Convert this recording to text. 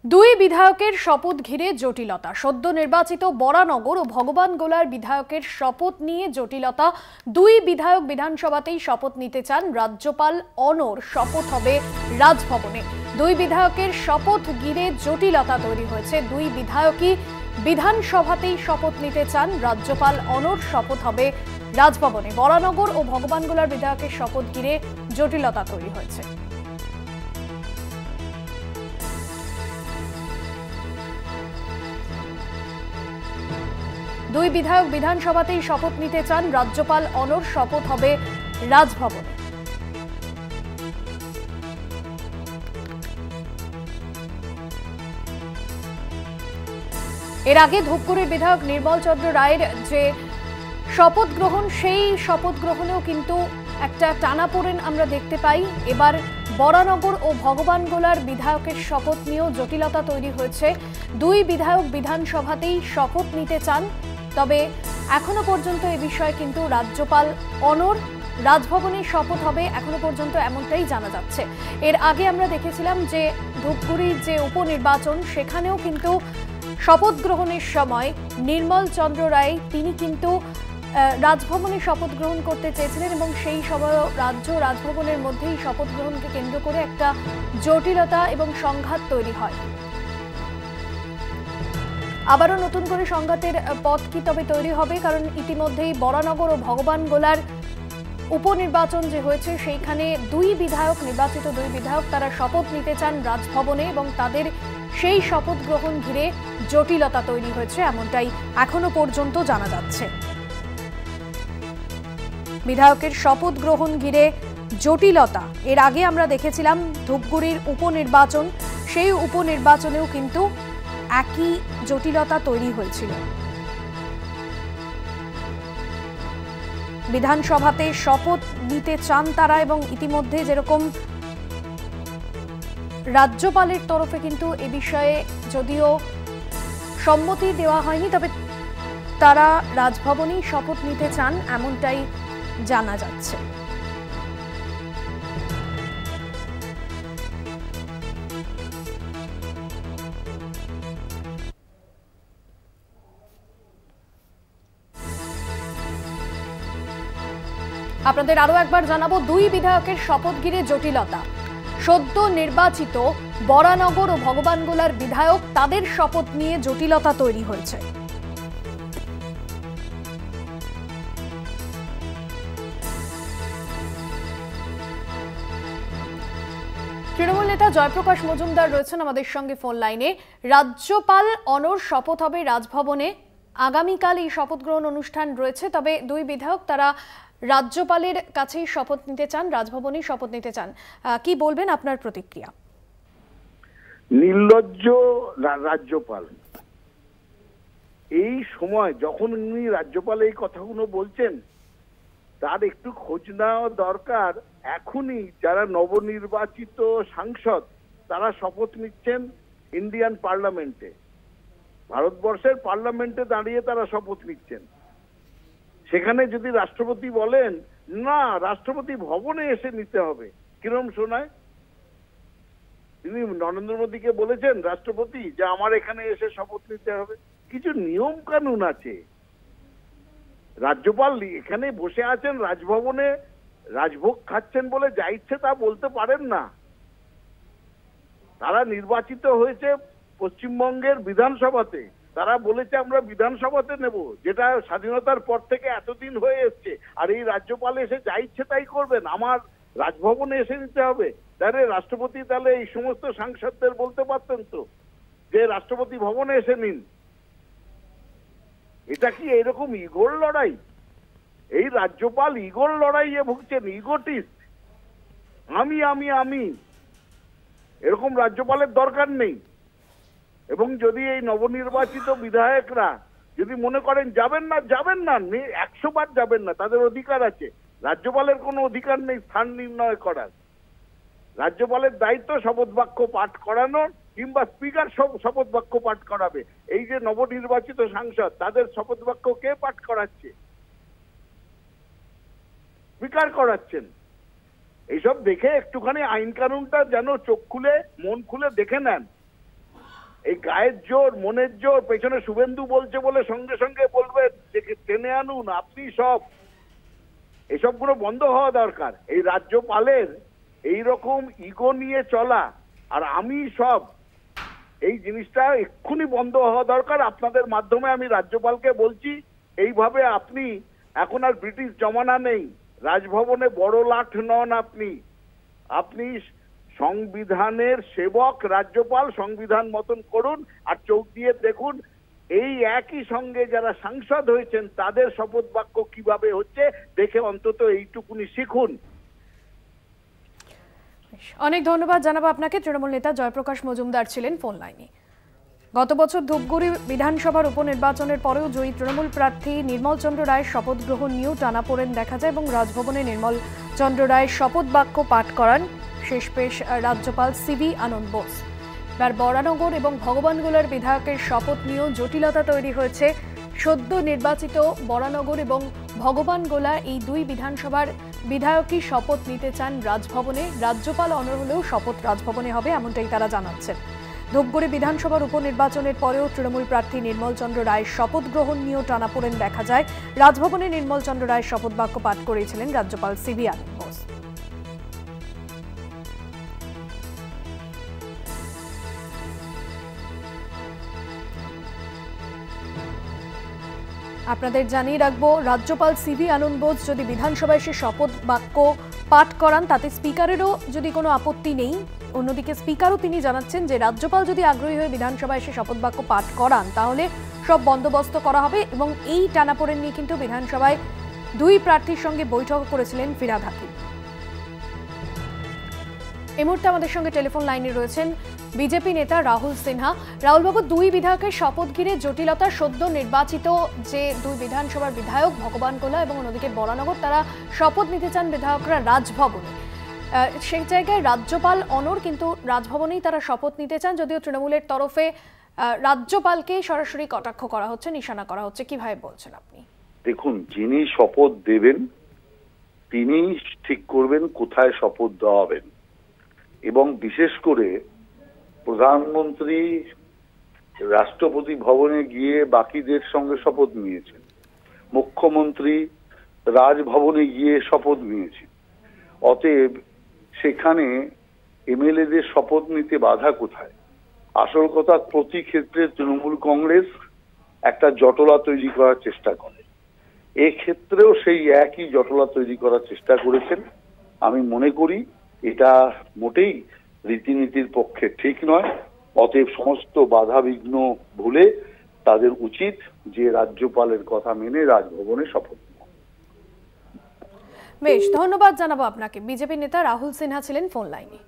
দুই বিধায়কের শপথ ঘিরে জটিলতা। সদ্য নির্বাচিত বরানগর ও ভগবানগোলার বিধায়কের শপথ নিয়ে জটিলতা। দুই বিধায়ক বিধানসভাতেই শপথ নিতে চান। রাজ্যপাল অনর শপথ হবে রাজভবনে। দুই বিধায়কের শপথ ঘিরে জটিলতা তৈরি হয়েছে। দুই বিধায়কই বিধানসভাতেই শপথ নিতে চান। রাজ্যপাল অনর শপথ হবে রাজভবনে। বরানগর ও ভগবানগোলার বিধায়কের শপথ ঘিরে জটিলতা তৈরি হয়েছে। দুই বিধায়ক বিধানসভাতেই শপথ নিতে চান। রাজ্যপাল অনর শপথ হবে রাজভবনে। এর আগে ধূপগুড়ির বিধায়ক নির্মল চন্দ্র রায়ের যে শপথ গ্রহণ, সেই শপথ গ্রহণেও কিন্তু একটা টানাপোড়েন আমরা দেখতে পাই। এবার বরানগর ও ভগবানগোলার বিধায়কের শপথ নিয়েও জটিলতা তৈরি হয়েছে। দুই বিধায়ক বিধানসভাতেই শপথ নিতে চান, তবে এখনো পর্যন্ত এ বিষয়ে কিন্তু রাজ্যপাল অনর রাজভবনে শপথ হবে এখনো পর্যন্ত এমনটাই জানা যাচ্ছে। এর আগে আমরা দেখেছিলাম যে ধূপগুড়ির যে উপনির্বাচন, সেখানেও কিন্তু শপথ গ্রহণের সময় নির্মল চন্দ্র রায় তিনি কিন্তু রাজভবনে শপথ গ্রহণ করতে চেয়েছিলেন এবং সেই সময় রাজভবনের মধ্যেই শপথ গ্রহণকে কেন্দ্র করে একটা জটিলতা এবং সংঘাত তৈরি হয়। আবারও নতুন করে সংঘাতের পথ কি তবে তৈরি হবে? কারণ ইতিমধ্যেই বরানগর ও ভগবানগোলার উপনির্বাচন যে হয়েছে, সেইখানে নির্বাচিত দুই বিধায়ক তারা শপথ নিতে চান রাজভবনে এবং তাদের সেই শপথ গ্রহণ ঘিরে জটিলতা তৈরি হয়েছে, এমনটাই এখনো পর্যন্ত জানা যাচ্ছে। বিধায়কের শপথ গ্রহণ ঘিরে জটিলতা। এর আগে আমরা দেখেছিলাম ধূপগুড়ির উপনির্বাচন, সেই উপনির্বাচনেও কিন্তু একই জটিলতা তৈরি হয়েছিল। বিধানসভাতে শপথ নিতে চান তারা এবং ইতিমধ্যে যেরকম রাজ্যপালের তরফে কিন্তু এ বিষয়ে যদিও সম্মতি দেওয়া হয়নি, তবে তারা রাজভবনেই শপথ নিতে চান এমনটাই জানা যাচ্ছে। আপনাদের আরো একবার জানাবো, দুই বিধায়কের শপথ ঘিরে জটিলতা। সদ্য নির্বাচিত বরানগর ও ভগবানগোলার বিধায়ক, তাদের শপথ নিয়ে জটিলতা তৈরি হয়েছে। তৃণমূল নেতা জয়প্রকাশ মজুমদার রয়েছেন আমাদের সঙ্গে ফোন লাইনে। রাজ্যপাল অনর শপথ হবে রাজভবনে। আগামীকাল এই শপথ গ্রহণ অনুষ্ঠান রয়েছে, তবে দুই বিধায়ক তারা রাজ্যপালের কাছেই শপথ নিতে চান, রাজভবনেই শপথ নিতে চান। কি বলবেন, আপনার প্রতিক্রিয়া? নির্লজ্জ রাজ্যপাল। এই সময় যখন উনি রাজ্যপাল এই কথাগুলো বলছেন, তার একটু খোঁজ নেওয়া দরকার। এখনই যারা নবনির্বাচিত সাংসদ তারা শপথ নিচ্ছেন ইন্ডিয়ান পার্লামেন্টে, ভারতবর্ষের পার্লামেন্টে দাঁড়িয়ে তারা শপথ নিচ্ছেন। সেখানে যদি রাষ্ট্রপতি বলেন না, রাষ্ট্রপতি ভবনে এসে নিতে হবে, কিরম শোনায়? তিনি নরেন্দ্র মোদীকে বলেছেন রাষ্ট্রপতি যে আমার এখানে এসে শপথ নিতে হবে। কিছু নিয়ম কানুন আছে। রাজ্যপাল এখানে বসে আছেন রাজভবনে, রাজভোগ খাচ্ছেন বলে যা ইচ্ছে তা বলতে পারেন না। তারা নির্বাচিত হয়েছে পশ্চিমবঙ্গের বিধানসভাতে, তারা বলেছে আমরা বিধানসভাতে নেব, যেটা স্বাধীনতার পর থেকে এতদিন হয়ে এসছে। আর এই রাজ্যপাল এসে যা ইচ্ছে তাই করবেন, আমার রাজভবনে এসে নিতে হবে। তাহলে রাষ্ট্রপতি তাহলে এই সমস্ত সাংসদদের বলতে পারতেন তো যে রাষ্ট্রপতি ভবনে এসে নিন। এটা কি এরকম ইগোর লড়াই? এই রাজ্যপাল ইগোর লড়াইয়ে ভুগছেন, ইগোটিস্ট। আমি আমি আমি এরকম রাজ্যপালের দরকার নেই। এবং যদি এই নবনির্বাচিত বিধায়করা যদি মনে করেন যাবেন না, 100 বার যাবেন না, তাদের অধিকার আছে। রাজ্যপালের কোনো অধিকার নেই স্থান নির্ণয় করার। রাজ্যপালের দায়িত্ব শপথ বাক্য পাঠ করানো, কিংবা স্পিকার শপথ বাক্য পাঠ করাবে। এই যে নবনির্বাচিত সাংসদ, তাদের শপথ বাক্য কে পাঠ করাচ্ছে? স্পিকার করাচ্ছেন। এইসব দেখে একটুখানি আইন কানুনটা যেন চোখ খুলে মন খুলে দেখে নেন। এই গায়ের জোর, মনের জোর, পেছনে শুভেন্দু বলছে বলে সঙ্গে সঙ্গে বলবেন যে টেনে আনুন আপনি সব, এসবগুলো বন্ধ হওয়া দরকার। এই রাজ্যপালের এইরকম ইগো নিয়ে চলা আর আমি সব, এই জিনিসটা এক্ষুনি বন্ধ হওয়া দরকার। আপনাদের মাধ্যমে আমি রাজ্যপালকে বলছি, এইভাবে আপনি এখন আর ব্রিটিশ জমানা নেই, রাজভবনে বড় লাট নন আপনি, আপনি সংবিধানের সেবক রাজ্যপাল, সংবিধান মতন করুন। আর চোখ দিয়ে দেখুন এই একই সঙ্গে যারা সাংসদ হয়েছেন তাদের শপথ বাক্য কিভাবে হচ্ছে, দেখে অন্তত এইটুকুনি শিখুন। অনেক ধন্যবাদ জানাবো আপনাকে। তৃণমূল নেতা জয়প্রকাশ মজুমদার ছিলেন ফোন লাইনে। গত বছর ধূপগুড়ি বিধানসভার উপনির্বাচনের পরেও জয়ী তৃণমূল প্রার্থী নির্মল চন্দ্র রায়ের শপথ গ্রহণ নিয়েও টানাপোড়েন দেখা যায় এবং রাজভবনে নির্মল চন্দ্র রায়ের শপথ বাক্য পাঠ করান শেষমেশ রাজ্যপাল সিভি আনন্দ বোস। এবার বরানগর এবং ভগবানগোলার বিধায়কের শপথ নিয়েও জটিলতা তৈরি হয়েছে। সদ্য নির্বাচিত বরানগর এবং ভগবানগোলা এই দুই বিধানসভার বিধায়কই শপথ নিতে চান রাজভবনে। রাজ্যপাল অনর হলেও শপথ রাজভবনে হবে, এমনটাই তারা জানাচ্ছেন। ধূপগুড়ি বিধানসভার উপনির্বাচনের পরেও তৃণমূল প্রার্থী নির্মল চন্দ্র রায়ের শপথ গ্রহণ নিয়েও টানাপোড়েন দেখা যায়। রাজভবনে নির্মল চন্দ্র রায়ের শপথ বাক্য পাঠ করেছিলেন রাজ্যপাল সিভি আনন্দ বোস। আপনাদের জানিয়ে রাখবো, রাজ্যপাল সিভি আনন্দ বোস যদি বিধানসভায় এসে শপথ বাক্য পাঠ করান তাতে স্পিকারেরও যদি কোনো আপত্তি নেই। অন্যদিকে স্পিকারও তিনি জানাচ্ছেন যে রাজ্যপাল যদি আগ্রহী হয়ে বিধানসভায় এসে শপথ বাক্য পাঠ করান তাহলে সব বন্দোবস্ত করা হবে। এবং এই টানাপোড়েন নিয়ে কিন্তু বিধানসভায় দুই প্রার্থীর সঙ্গে বৈঠক করেছিলেন ফিরহাদ হাকিম। এই মুহূর্তে আমাদের সঙ্গে টেলিফোন লাইনে রয়েছেন বিজেপি নেতা রাহুল সিনহা। রাহুলবাবু, দুই বিধায়কের শপথ ঘিরে জটিলতা। সদ্য নির্বাচিত যে দুই বিধানসভার বিধায়ক ভগবানগোলা এবং অন্যদিকে বরানগর, তারা শপথ নিতে চান বিধায়করা রাজভবনে। সেই জায়গায় রাজ্যপাল অনর, কিন্তু রাজভবনেই তারা শপথ নিতে চান, যদিও তৃণমূলের তরফে রাজ্যপালকেই সরাসরি কটাক্ষ করা হচ্ছে, নিশানা করা হচ্ছে। কিভাবে বলছেন আপনি? দেখুন, যিনি শপথ দেবেন তিনি ঠিক করবেন কোথায় শপথ দেওয়াবেন, এবং বিশেষ করে প্রধানমন্ত্রী রাষ্ট্রপতি ভবনে গিয়ে বাকিদের সঙ্গে শপথ নিয়েছেন, মুখ্যমন্ত্রী রাজভবনে গিয়ে শপথ নিয়েছেন। অতএব সেখানে এমএলএদের শপথ নিতে বাধা কোথায়? আসল কথা, প্রতি ক্ষেত্রে তৃণমূল কংগ্রেস একটা জটলা তৈরি করার চেষ্টা করে, এক্ষেত্রেও সেই একই জটলা তৈরি করার চেষ্টা করেছেন। আমি মনে করি এটা মোটেই রীতিনীতির পক্ষে ঠিক নয়। অতএব সমস্ত বাধা বিঘ্ন ভুলে তাদের উচিত যে রাজ্যপালের কথা মেনে রাজভবনে শপথ নেওয়া। বেশ, ধন্যবাদ জানাবো আপনাকে। বিজেপি নেতা রাহুল সিনহা ছিলেন ফোন লাইনে।